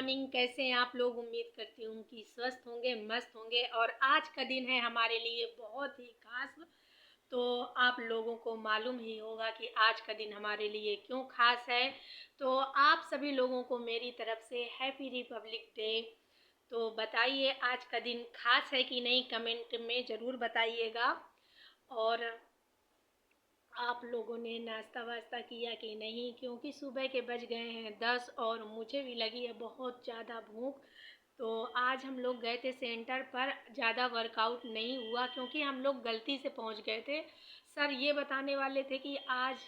Morning. कैसे हैं आप लोग? उम्मीद करती हूँ कि स्वस्थ होंगे, मस्त होंगे। और आज का दिन है हमारे लिए बहुत ही खास। तो आप लोगों को मालूम ही होगा कि आज का दिन हमारे लिए क्यों खास है। तो आप सभी लोगों को मेरी तरफ से हैप्पी रिपब्लिक डे। तो बताइए आज का दिन खास है कि नहीं, कमेंट में ज़रूर बताइएगा। और आप लोगों ने नाश्ता वास्ता किया कि नहीं, क्योंकि सुबह के बज गए हैं 10 और मुझे भी लगी है बहुत ज़्यादा भूख। तो आज हम लोग गए थे सेंटर पर, ज़्यादा वर्कआउट नहीं हुआ क्योंकि हम लोग गलती से पहुंच गए थे। सर ये बताने वाले थे कि आज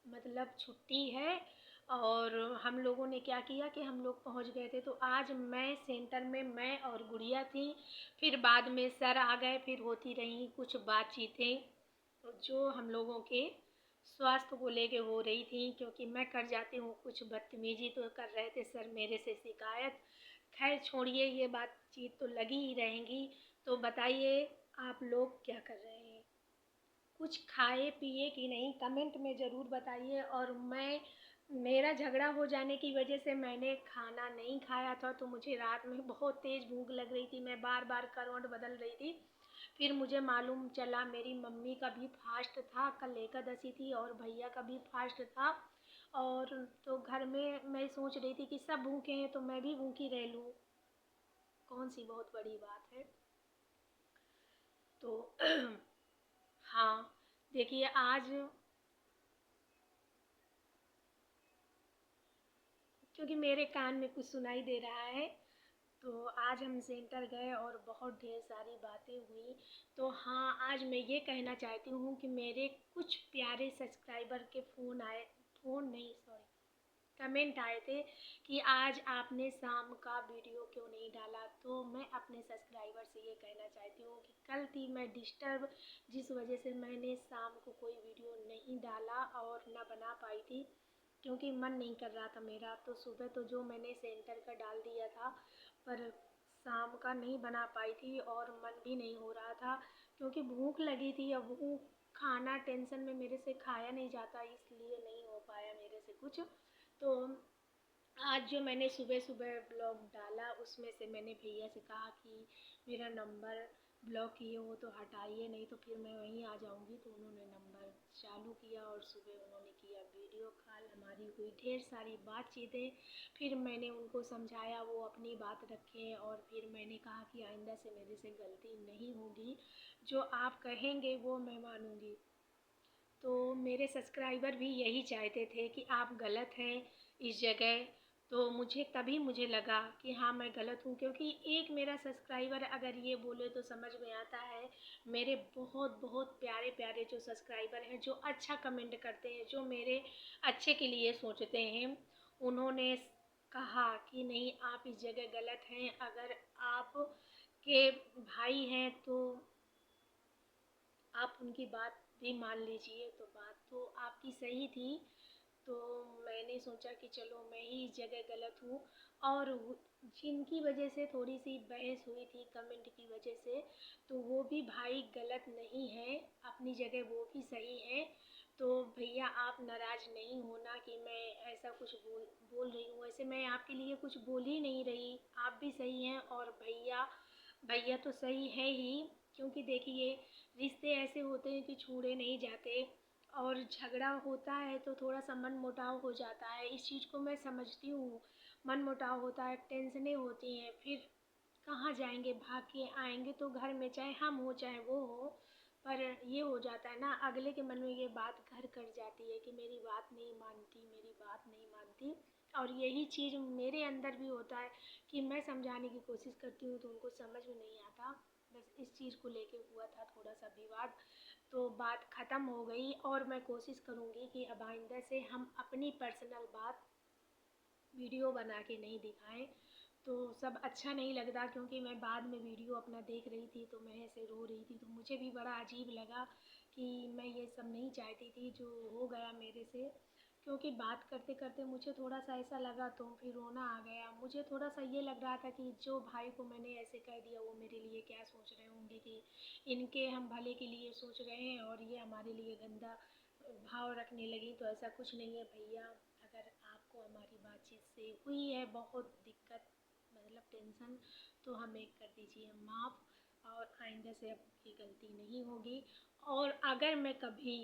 मतलब छुट्टी है, और हम लोगों ने क्या किया कि हम लोग पहुंच गए थे। तो आज मैं सेंटर में, मैं और गुड़िया थी। फिर बाद में सर आ गए, फिर होती रही कुछ बातचीतें जो हम लोगों के स्वास्थ्य को लेके हो रही थी, क्योंकि मैं कर जाती हूँ कुछ बदतमीजी, तो कर रहे थे सर मेरे से शिकायत। खैर छोड़िए, ये बातचीत तो लगी ही रहेंगी। तो बताइए आप लोग क्या कर रहे हैं, कुछ खाए पिए कि नहीं, कमेंट में ज़रूर बताइए। और मेरा झगड़ा हो जाने की वजह से मैंने खाना नहीं खाया था, तो मुझे रात में बहुत तेज़ भूख लग रही थी, मैं बार बार करवट बदल रही थी। फिर मुझे मालूम चला मेरी मम्मी का भी फास्ट था, कल एकादशी थी, और भैया का भी फास्ट था। और तो घर में मैं सोच रही थी कि सब भूखे हैं तो मैं भी भूखी रह लूँ, कौन सी बहुत बड़ी बात है। तो हाँ, देखिए आज क्योंकि मेरे कान में कुछ सुनाई दे रहा है, तो आज हम सेंटर गए और बहुत ढेर सारी बातें हुई। तो हाँ, आज मैं ये कहना चाहती हूँ कि मेरे कुछ प्यारे सब्सक्राइबर के फ़ोन नहीं, सॉरी, कमेंट आए थे कि आज आपने शाम का वीडियो क्यों नहीं डाला। तो मैं अपने सब्सक्राइबर से ये कहना चाहती हूँ कि कल थी मैं डिस्टर्ब, जिस वजह से मैंने शाम को कोई वीडियो नहीं डाला और ना बना पाई थी, क्योंकि मन नहीं कर रहा था मेरा। तो सुबह तो जो मैंने सेंटर का डाल दिया था, पर शाम का नहीं बना पाई थी और मन भी नहीं हो रहा था, क्योंकि भूख लगी थी। अब वो खाना टेंशन में मेरे से खाया नहीं जाता, इसलिए नहीं हो पाया मेरे से कुछ। तो आज जो मैंने सुबह सुबह ब्लॉग डाला, उसमें से मैंने भैया से कहा कि मेरा नंबर ब्लॉक किए हो तो हटाइए, नहीं तो फिर मैं वहीं आ जाऊंगी। तो उन्होंने नंबर चालू किया और सुबह उन्होंने किया वीडियो कॉल, हमारी हुई ढेर सारी बातचीतें। फिर मैंने उनको समझाया, वो अपनी बात रखें, और फिर मैंने कहा कि आइंदा से मेरे से गलती नहीं होगी, जो आप कहेंगे वो मैं मानूंगी। तो मेरे सब्सक्राइबर भी यही चाहते थे कि आप गलत हैं इस जगह। तो मुझे लगा कि हाँ मैं गलत हूँ, क्योंकि एक मेरा सब्सक्राइबर अगर ये बोले तो समझ में आता है। मेरे बहुत बहुत प्यारे प्यारे जो सब्सक्राइबर हैं, जो अच्छा कमेंट करते हैं, जो मेरे अच्छे के लिए सोचते हैं, उन्होंने कहा कि नहीं आप इस जगह गलत हैं। अगर आप के भाई हैं तो आप उनकी बात भी मान लीजिए। तो बात तो आपकी सही थी। तो मैंने सोचा कि चलो मैं ही इस जगह गलत हूँ। और जिनकी वजह से थोड़ी सी बहस हुई थी कमेंट की वजह से, तो वो भी भाई गलत नहीं है, अपनी जगह वो भी सही है। तो भैया आप नाराज़ नहीं होना कि मैं ऐसा कुछ बोल रही हूँ, वैसे मैं आपके लिए कुछ बोल ही नहीं रही, आप भी सही हैं और भैया भैया तो सही है ही। क्योंकि देखिए, रिश्ते ऐसे होते हैं कि छोड़े नहीं जाते, और झगड़ा होता है तो थोड़ा सा मन मुटाव हो जाता है, इस चीज़ को मैं समझती हूँ। मन मुटाव होता है, टेंशनें होती हैं, फिर कहाँ जाएंगे, भाग के आएंगे तो घर में चाहे हम हो चाहे वो हो। पर ये हो जाता है ना, अगले के मन में ये बात घर कर जाती है कि मेरी बात नहीं मानती, मेरी बात नहीं मानती। और यही चीज़ मेरे अंदर भी होता है कि मैं समझाने की कोशिश करती हूँ तो उनको समझ में नहीं आता। बस इस चीज़ को लेके हुआ था थोड़ा सा विवाद, तो बात ख़त्म हो गई। और मैं कोशिश करूँगी कि अब आइंदा से हम अपनी पर्सनल बात वीडियो बना के नहीं दिखाएं। तो सब अच्छा नहीं लगता, क्योंकि मैं बाद में वीडियो अपना देख रही थी तो मैं ऐसे रो रही थी, तो मुझे भी बड़ा अजीब लगा कि मैं ये सब नहीं चाहती थी जो हो गया मेरे से। क्योंकि बात करते करते मुझे थोड़ा सा ऐसा लगा तो फिर रोना आ गया। मुझे थोड़ा सा ये लग रहा था कि जो भाई को मैंने ऐसे कह दिया वो मेरे लिए क्या सोच रहे होंगे, कि इनके हम भले के लिए सोच रहे हैं और ये हमारे लिए गंदा भाव रखने लगी। तो ऐसा कुछ नहीं है भैया, अगर आपको हमारी बातचीत से हुई है बहुत दिक्कत, मतलब टेंशन, तो हमें कर दीजिए माफ़ और आइंदा से अब की गलती नहीं होगी। और अगर मैं कभी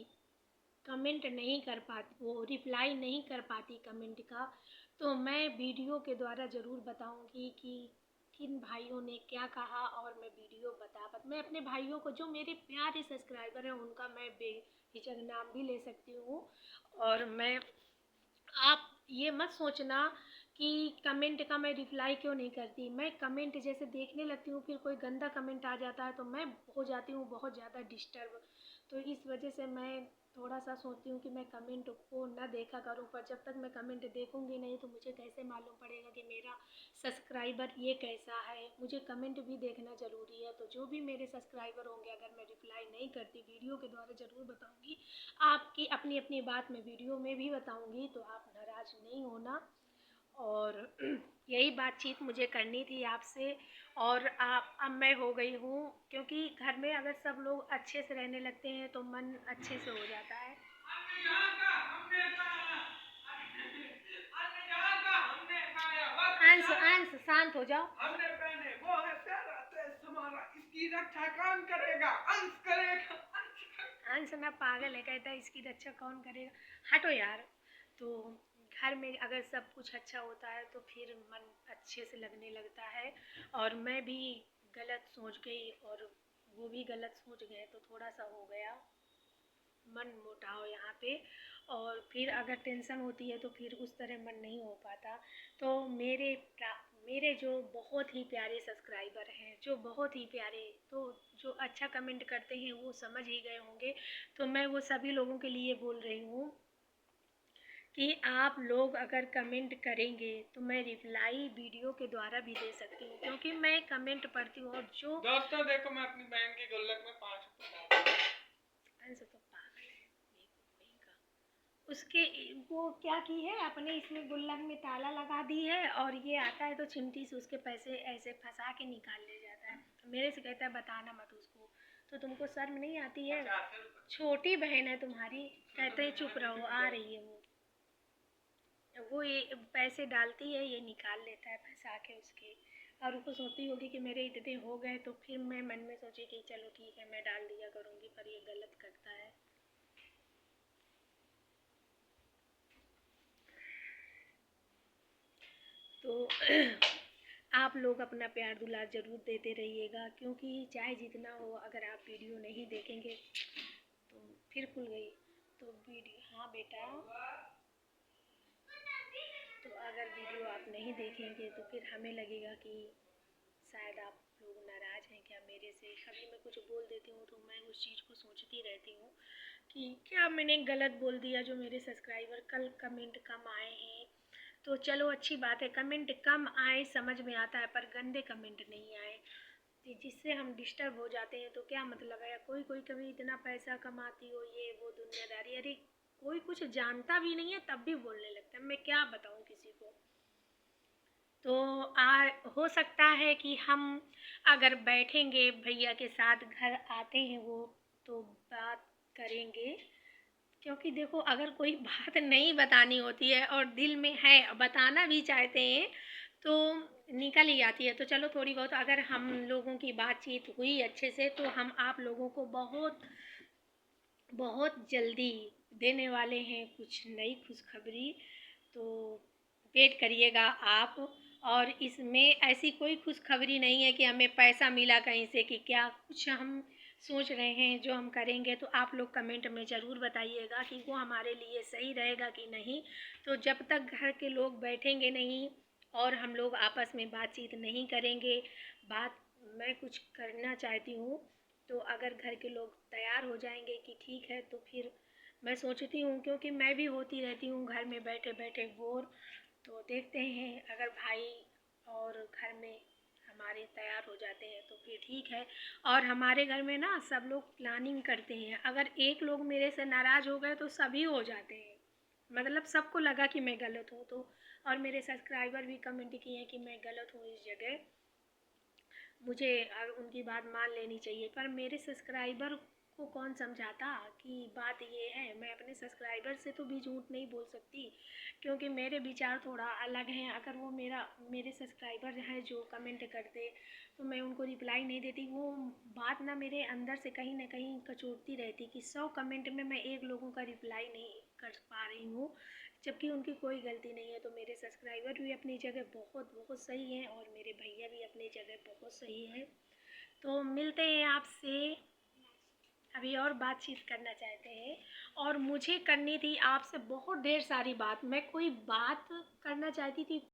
कमेंट नहीं कर पाती, वो रिप्लाई नहीं कर पाती कमेंट का, तो मैं वीडियो के द्वारा ज़रूर बताऊंगी कि किन भाइयों ने क्या कहा, और मैं वीडियो मैं अपने भाइयों को, जो मेरे प्यारे सब्सक्राइबर हैं, उनका मैं बेहिचक नाम भी ले सकती हूँ। और मैं, आप ये मत सोचना कि कमेंट का मैं रिप्लाई क्यों नहीं करती। मैं कमेंट जैसे देखने लगती हूँ, फिर कोई गंदा कमेंट आ जाता है तो मैं हो जाती हूँ बहुत ज़्यादा डिस्टर्ब। तो इस वजह से मैं थोड़ा सा सोचती हूँ कि मैं कमेंट को ना देखा करूँ, पर जब तक मैं कमेंट देखूँगी नहीं तो मुझे कैसे मालूम पड़ेगा कि मेरा सब्सक्राइबर ये कैसा है। मुझे कमेंट भी देखना ज़रूरी है। तो जो भी मेरे सब्सक्राइबर होंगे, अगर मैं रिप्लाई नहीं करती, वीडियो के द्वारा ज़रूर बताऊँगी आपकी अपनी अपनी बात, मैं वीडियो में भी बताऊँगी, तो आप नाराज़ नहीं होना। और यही बातचीत मुझे करनी थी आपसे। और आप, अब मैं हो गई हूँ, क्योंकि घर में अगर सब लोग अच्छे से रहने लगते हैं तो मन अच्छे से हो जाता है। अंश अंश शांत हो जाओ। हमने पहने वो है प्यारा देश हमारा, इसकी रक्षा कौन करेगा? अंश करेगा। अंश ना पागल है, कहता है इसकी रक्षा कौन करेगा। हटो यार। तो घर में अगर सब कुछ अच्छा होता है तो फिर मन अच्छे से लगने लगता है। और मैं भी गलत सोच गई और वो भी गलत सोच गए, तो थोड़ा सा हो गया मन मुटाव यहाँ पे। और फिर अगर टेंशन होती है तो फिर उस तरह मन नहीं हो पाता। तो मेरे जो बहुत ही प्यारे सब्सक्राइबर हैं, जो बहुत ही प्यारे, तो जो अच्छा कमेंट करते हैं वो समझ ही गए होंगे। तो मैं वो सभी लोगों के लिए बोल रही हूँ कि आप लोग अगर कमेंट करेंगे तो मैं रिप्लाई वीडियो के द्वारा भी दे सकती हूँ, क्योंकि मैं कमेंट पढ़ती हूँ। और जो दोस्तों देखो, मैं अपनी बहन की गुल्लक में 5 रुपए तो पागल है बेवकूफ कहीं का। उसके वो क्या की है, अपने इसमें गुल्लक में ताला लगा दी है, और ये आता है तो चिमटी से उसके पैसे ऐसे फंसा के निकाल ले जाता है। तो मेरे से कहता है बताना मत उसको। तो तुमको शर्म नहीं आती है? छोटी बहन है तुम्हारी। कहते हैं चुप रहो, आ रही है वो ये पैसे डालती है, ये निकाल लेता है फंसा के उसके। और उसको सोचती होगी कि मेरे इतने हो गए, तो फिर मैं मन में सोची कि चलो ठीक है मैं डाल दिया करूँगी, पर ये गलत करता है। तो आप लोग अपना प्यार दुलार ज़रूर देते रहिएगा, क्योंकि चाहे जितना हो, अगर आप वीडियो नहीं देखेंगे तो फिर खुल गई तो वीडियो, हाँ बेटा, तो अगर वीडियो आप नहीं देखेंगे तो फिर हमें लगेगा कि शायद आप लोग नाराज़ हैं क्या मेरे से। कभी मैं कुछ बोल देती हूँ तो मैं उस चीज़ को सोचती रहती हूँ कि क्या मैंने गलत बोल दिया, जो मेरे सब्सक्राइबर कल कमेंट कम आए हैं। तो चलो अच्छी बात है, कमेंट कम आए समझ में आता है, पर गंदे कमेंट नहीं आए जिससे हम डिस्टर्ब हो जाते हैं। तो क्या मतलब है, कोई कोई कभी इतना पैसा कमाती हो, ये वो दुनियादारी, अरे कोई कुछ जानता भी नहीं है तब भी बोलने लगता है। मैं क्या बताऊँ किसी को। तो हो सकता है कि हम अगर बैठेंगे भैया के साथ, घर आते हैं वो, तो बात करेंगे। क्योंकि देखो, अगर कोई बात नहीं बतानी होती है और दिल में है, बताना भी चाहते हैं, तो निकल ही आती है। तो चलो थोड़ी बहुत अगर हम लोगों की बातचीत हुई अच्छे से, तो हम आप लोगों को बहुत बहुत जल्दी देने वाले हैं कुछ नई खुशखबरी। तो वेट करिएगा आप। और इसमें ऐसी कोई खुशखबरी नहीं है कि हमें पैसा मिला कहीं से, कि क्या कुछ हम सोच रहे हैं जो हम करेंगे। तो आप लोग कमेंट में ज़रूर बताइएगा कि वो हमारे लिए सही रहेगा कि नहीं। तो जब तक घर के लोग बैठेंगे नहीं और हम लोग आपस में बातचीत नहीं करेंगे, बात मैं कुछ करना चाहती हूँ, तो अगर घर के लोग तैयार हो जाएंगे कि ठीक है, तो फिर मैं सोचती हूँ, क्योंकि मैं भी होती रहती हूँ घर में बैठे बैठे बोर। तो देखते हैं अगर भाई और घर में हमारे तैयार हो जाते हैं तो फिर ठीक है। और हमारे घर में ना सब लोग प्लानिंग करते हैं, अगर एक लोग मेरे से नाराज़ हो गए तो सभी हो जाते हैं। मतलब सबको लगा कि मैं गलत हूँ। तो और मेरे सब्सक्राइबर भी कमेंट किए हैं कि मैं गलत हूँ इस जगह, मुझे उनकी बात मान लेनी चाहिए। पर मेरे सब्सक्राइबर को कौन समझाता कि बात ये है। मैं अपने सब्सक्राइबर से तो भी झूठ नहीं बोल सकती, क्योंकि मेरे विचार थोड़ा अलग हैं। अगर वो मेरे सब्सक्राइबर हैं जो कमेंट करते, तो मैं उनको रिप्लाई नहीं देती। वो बात ना मेरे अंदर से कहीं ना कहीं कचोटती रहती कि 100 कमेंट में मैं एक लोगों का रिप्लाई नहीं कर पा रही हूँ, जबकि उनकी कोई गलती नहीं है। तो मेरे सब्सक्राइबर भी अपनी जगह बहुत बहुत सही हैं, और मेरे भैया भी अपनी जगह बहुत सही हैं। तो मिलते हैं आपसे, अभी और बातचीत करना चाहते हैं। और मुझे करनी थी आपसे बहुत ढेर सारी बात, मैं कोई बात करना चाहती थी।